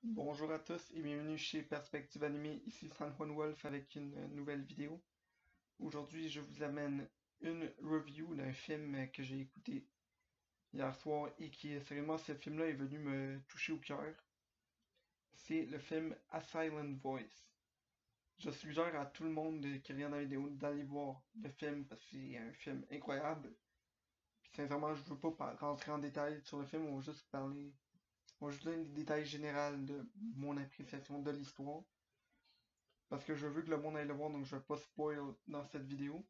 Bonjour à tous et bienvenue chez Perspective Animée, ici San Juan Wolf avec une nouvelle vidéo. Aujourd'hui, je vous amène une review d'un film que j'ai écouté hier soir et qui, sérieusement, ce film-là est venu me toucher au cœur. C'est le film A Silent Voice. Je suggère à tout le monde qui regarde la vidéo d'aller voir le film parce que c'est un film incroyable. Puis, sincèrement, je veux pas rentrer en détail sur le film, on va juste parler, on va juste donner des détails généraux de mon appréciation de l'histoire. Parce que je veux que le monde aille le voir, donc je vais pas spoil dans cette vidéo.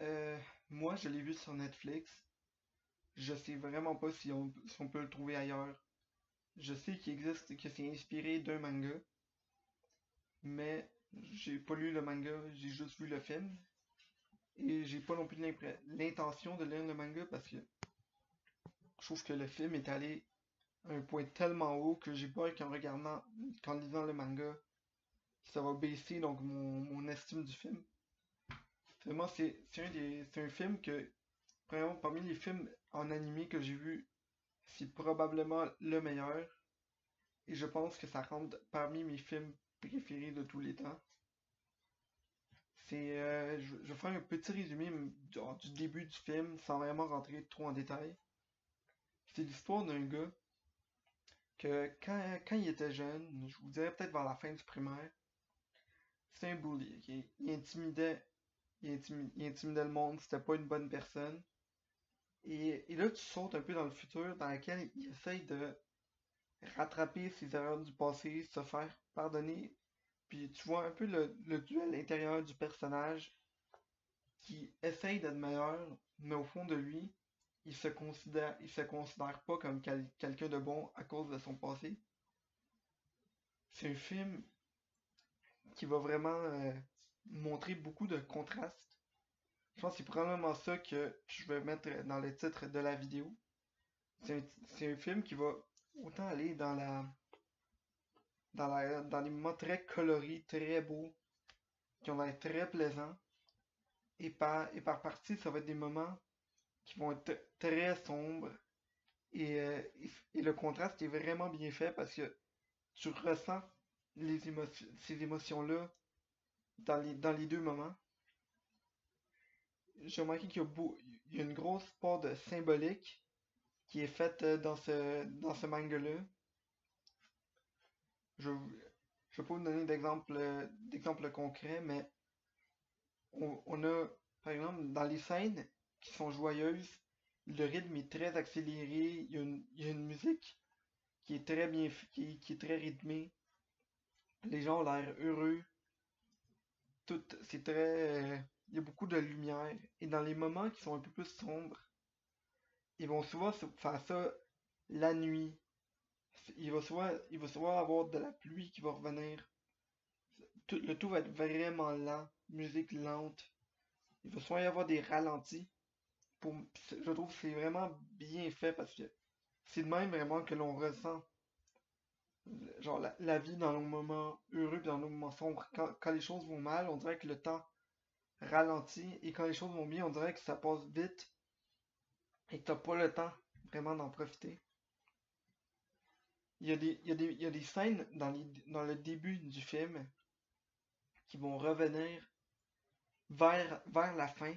Euh, Moi, je l'ai vu sur Netflix. Je sais vraiment pas si on peut le trouver ailleurs. Je sais qu'il existe, que c'est inspiré d'un manga, mais j'ai pas lu le manga, j'ai juste vu le film. Et j'ai pas non plus l'intention de lire le manga parce que je trouve que le film est allé à un point tellement haut que j'ai peur qu'en lisant le manga, ça va baisser donc mon estime du film. Vraiment, c'est un film que, vraiment, parmi les films en animé que j'ai vu, c'est probablement le meilleur. Et je pense que ça rentre parmi mes films préférés de tous les temps. Je vais faire un petit résumé du début du film sans vraiment rentrer trop en détail. C'est l'histoire d'un gars que quand il était jeune, je vous dirais peut-être vers la fin du primaire, c'était un bully. Il intimidait le monde, c'était pas une bonne personne. Et là, tu sautes un peu dans le futur dans lequel il essaye de rattraper ses erreurs du passé, se faire pardonner. Puis tu vois un peu le duel intérieur du personnage qui essaye d'être meilleur, mais au fond de lui, il se considère pas comme quelqu'un de bon à cause de son passé. C'est un film qui va vraiment montrer beaucoup de contrastes. Je pense que c'est probablement ça que je vais mettre dans le titre de la vidéo. C'est un film qui va autant aller dans des moments très colorés, très beaux, qui ont l'air très plaisants. Et par partie, ça va être des moments qui vont être très sombres. Et le contraste est vraiment bien fait parce que tu ressens ces émotions-là dans les deux moments. J'ai remarqué il y a une grosse part de symbolique qui est faite dans ce manga-là. Je ne vais pas vous donner d'exemples concrets, mais on a, par exemple, dans les scènes qui sont joyeuses, le rythme est très accéléré, il y a une musique qui est très qui est très rythmée, les gens ont l'air heureux, c'est il y a beaucoup de lumière, et dans les moments qui sont un peu plus sombres, ils vont souvent faire ça la nuit, il va souvent avoir de la pluie qui va revenir, le tout va être vraiment lent, musique lente, il va souvent y avoir des ralentis, je trouve que c'est vraiment bien fait parce que c'est de même vraiment que l'on ressent genre la vie dans nos moments heureux et dans nos moments sombres. Quand les choses vont mal, on dirait que le temps ralentit et quand les choses vont bien, on dirait que ça passe vite et que t'as pas le temps vraiment d'en profiter. Il y a des scènes dans le début du film qui vont revenir vers la fin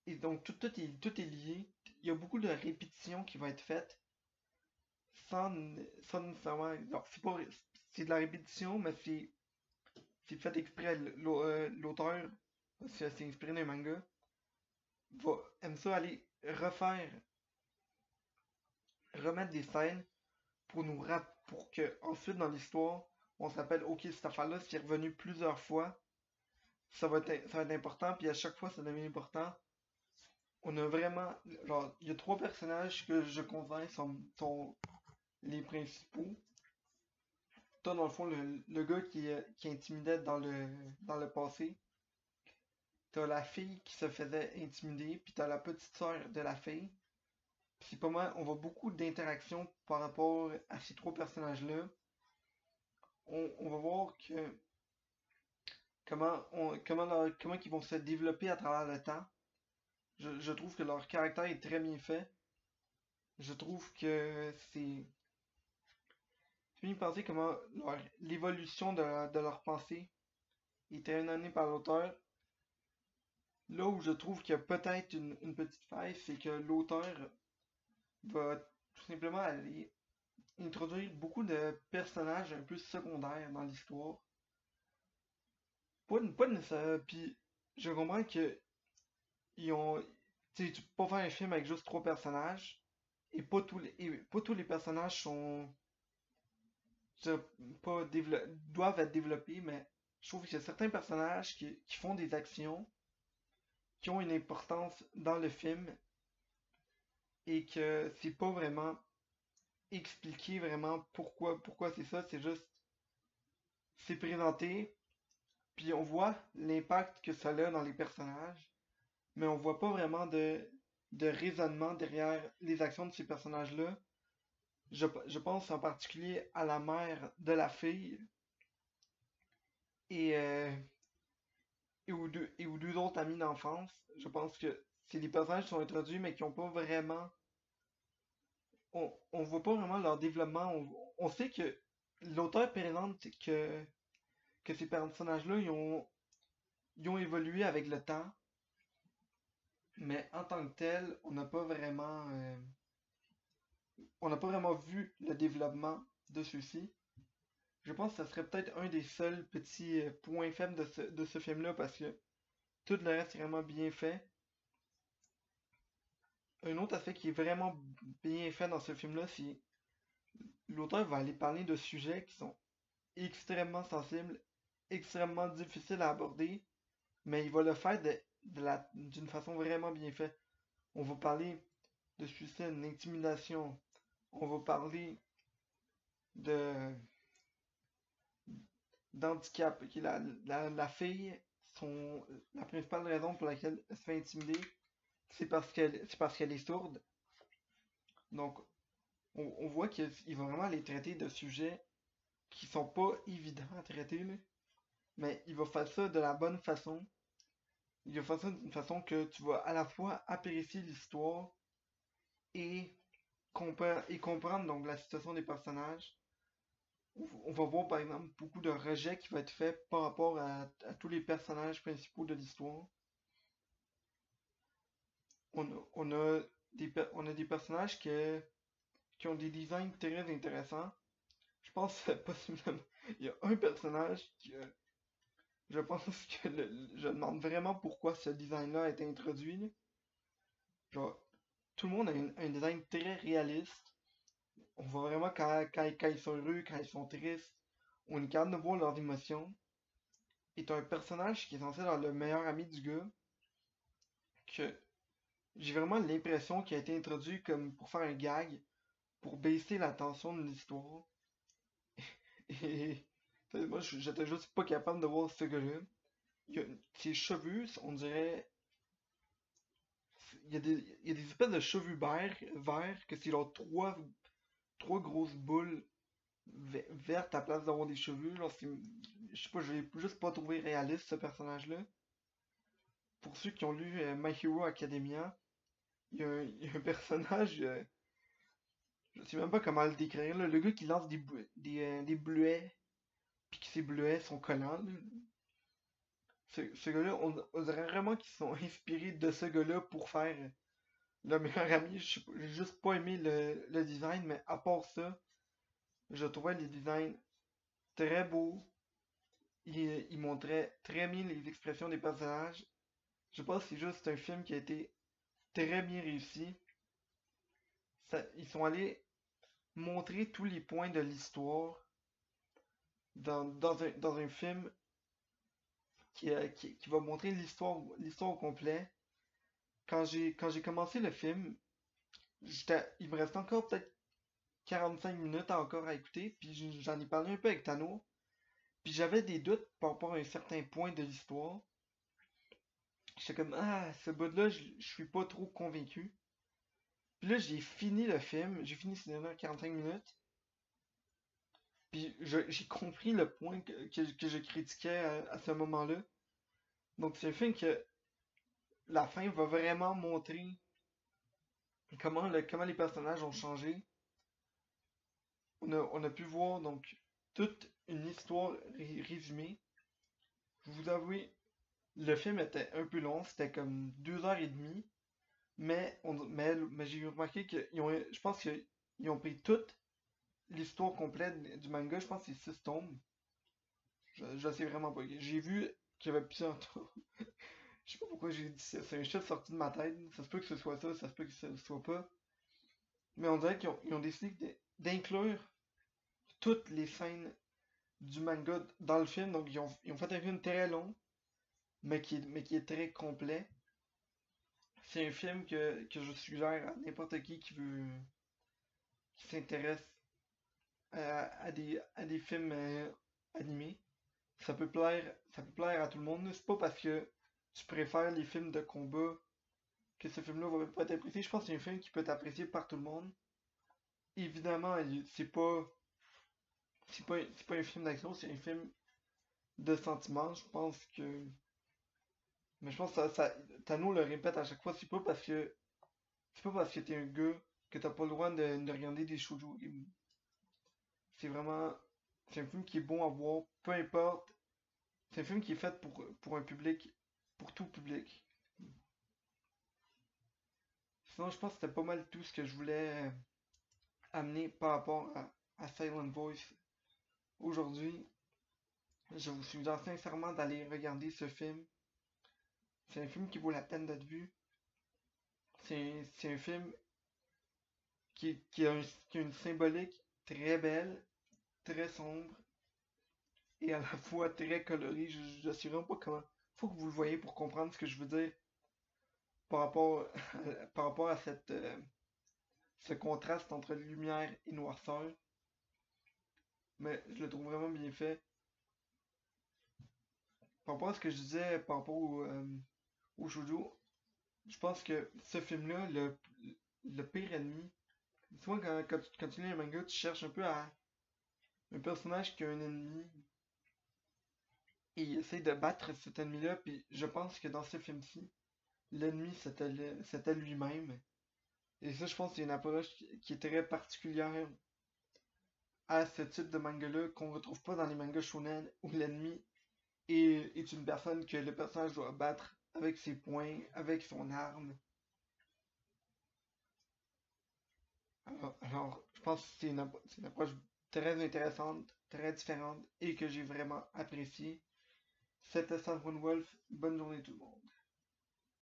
et donc tout est lié. Il y a beaucoup de répétitions qui vont être faites sans, sans nécessairement. Alors, c'est de la répétition, mais c'est fait exprès. L'auteur, c'est inspiré d'un manga, aime ça aller remettre des scènes pour que ensuite dans l'histoire, on s'appelle ok, cette affaire-là, c'est revenu plusieurs fois, ça va être important, puis à chaque fois ça devient important. On a vraiment, genre, il y a trois personnages que je considère sont les principaux. T'as dans le fond le gars qui intimidait dans le passé. T'as la fille qui se faisait intimider, puis t'as la petite sœur de la fille. C'est pas mal, on voit beaucoup d'interactions par rapport à ces trois personnages-là. On va voir que comment ils vont se développer à travers le temps. Je trouve que leur caractère est très bien fait. Je trouve que fini par penser comment l'évolution de leur pensée était amenée par l'auteur. Là où je trouve qu'il y a peut-être une petite faille, c'est que l'auteur va tout simplement aller introduire beaucoup de personnages un peu secondaires dans l'histoire. Pas nécessairement. Puis je comprends que ils ont. Tu sais, tu peux pas faire un film avec juste trois personnages. Pas tous les personnages sont. Je dirais pas doivent être développés, mais je trouve qu'il y a certains personnages qui font des actions qui ont une importance dans le film et que c'est pas vraiment expliqué vraiment pourquoi c'est ça, c'est juste c'est présenté, puis on voit l'impact que ça a dans les personnages, mais on voit pas vraiment de raisonnement derrière les actions de ces personnages-là. Je pense en particulier à la mère de la fille et, euh, et aux deux autres amis d'enfance. Je pense que c'est des personnages qui sont introduits mais qui ont pas vraiment. On voit pas vraiment leur développement. On sait que l'auteur présente que ces personnages-là ils ont évolué avec le temps, mais en tant que tel, on n'a pas vraiment vu le développement de ceux-ci. Je pense que ça serait peut-être un des seuls petits points faibles de ce film-là parce que tout le reste est vraiment bien fait. Un autre aspect qui est vraiment bien fait dans ce film-là, c'est l'auteur va aller parler de sujets qui sont extrêmement sensibles, extrêmement difficiles à aborder, mais il va le faire d'une façon vraiment bien faite. On va parler de suicide, d'intimidation, on va parler de d'handicap, qui est la fille, la principale raison pour laquelle elle se fait intimider, c'est parce qu'elle est sourde. Donc, on voit qu'il va vraiment les traiter de sujets qui sont pas évidents à traiter, là. Mais il va faire ça de la bonne façon. Il va faire ça d'une façon que tu vas à la fois apprécier l'histoire et, et comprendre donc la situation des personnages. On va voir par exemple beaucoup de rejets qui vont être faits par rapport à tous les personnages principaux de l'histoire. On a des personnages qui ont des designs très intéressants. Je pense possiblement, il y a un personnage je pense que je demande vraiment pourquoi ce design-là a été introduit, là. Genre, tout le monde a un design très réaliste. On voit vraiment quand ils sont heureux, quand ils sont tristes. On est capable de voir leurs émotions. Et t'as un personnage qui est censé être le meilleur ami du gars, que j'ai vraiment l'impression qu'il a été introduit comme pour faire un gag, pour baisser la tension de l'histoire. Et moi, j'étais juste pas capable de voir ce gars-là. Ses cheveux, on dirait. Il y a des espèces de cheveux verts que c'est genre trois grosses boules vertes à place d'avoir des cheveux. Genre, je sais pas, je l'ai juste pas trouvé réaliste ce personnage-là. Pour ceux qui ont lu My Hero Academia, il y a un personnage, je sais même pas comment le décrire, là, le gars qui lance des bleuets, puis que ces bleuets sont collants, là. Ce gars-là, on dirait vraiment qu'ils sont inspirés de ce gars-là pour faire le meilleur ami. J'ai juste pas aimé le design, mais à part ça, je trouvais les designs très beaux. Il montrait très bien les expressions des personnages. Je pense que c'est juste un film qui a été très bien réussi. Ils sont allés montrer tous les points de l'histoire dans un film qui va montrer l'histoire au complet. Quand j'ai commencé le film, il me reste encore peut-être 45 minutes encore à écouter, puis j'en ai parlé un peu avec Tano, puis j'avais des doutes par rapport à un certain point de l'histoire. J'étais comme, ah, ce bout-là, je suis pas trop convaincu. Puis là, j'ai fini le film, j'ai fini cinéma 45 minutes, puis j'ai compris le point que je critiquais à ce moment-là. Donc c'est un film que la fin va vraiment montrer comment les personnages ont changé. on a pu voir donc toute une histoire résumée. Je vais vous avouer, le film était un peu long, c'était comme 2 heures et demie, mais j'ai remarqué je pense qu'ils ont pris toute l'histoire complète du manga, je pense que c'est 6 tomes. Je sais vraiment pas. J'ai vu qu'il y avait plusieurs tomes. Je sais pas pourquoi j'ai dit ça, c'est un chiffre sorti de ma tête. Ça se peut que ce soit ça, ça se peut que ce soit pas. Mais on dirait ils ont décidé d'inclure toutes les scènes du manga dans le film. Donc ils ont fait un film très long, mais qui est très complet. C'est un film que je suggère à n'importe qui s'intéresse à des films animés. Ça peut plaire à tout le monde. C'est pas parce que tu préfères les films de combat que ce film-là va pas être apprécié. Je pense que c'est un film qui peut être apprécié par tout le monde. Évidemment, c'est pas un film d'action, c'est un film de sentiment. Mais je pense que Tano le répète à chaque fois, c'est pas parce que t'es un gars que t'as pas le droit de regarder des shoujo. C'est vraiment, c'est un film qui est bon à voir, peu importe. C'est un film qui est fait pour un public, pour tout public. Sinon, je pense que c'était pas mal tout ce que je voulais amener par rapport à Silent Voice aujourd'hui. Je vous suggère sincèrement d'aller regarder ce film. C'est un film qui vaut la peine d'être vu. C'est un film qui a une symbolique très belle, très sombre et à la fois très colorée. Je ne sais vraiment pas comment. Faut que vous le voyez pour comprendre ce que je veux dire par rapport, par rapport à ce contraste entre lumière et noirceur. Mais je le trouve vraiment bien fait. Par rapport à ce que je disais par rapport au shoujo, je pense que ce film-là, le pire ennemi, souvent quand tu lis un manga, tu cherches un peu à un personnage qui a un ennemi et il essaie de battre cet ennemi-là, puis je pense que dans ce film-ci, l'ennemi c'était lui-même. Et ça, je pense que c'est une approche qui est très particulière à ce type de manga-là qu'on retrouve pas dans les mangas shonen où l'ennemi est une personne que le personnage doit battre avec ses poings, avec son arme. Alors, je pense que c'est une approche très intéressante, très différente et que j'ai vraiment apprécié. C'était Sandrone Wolf. Bonne journée tout le monde.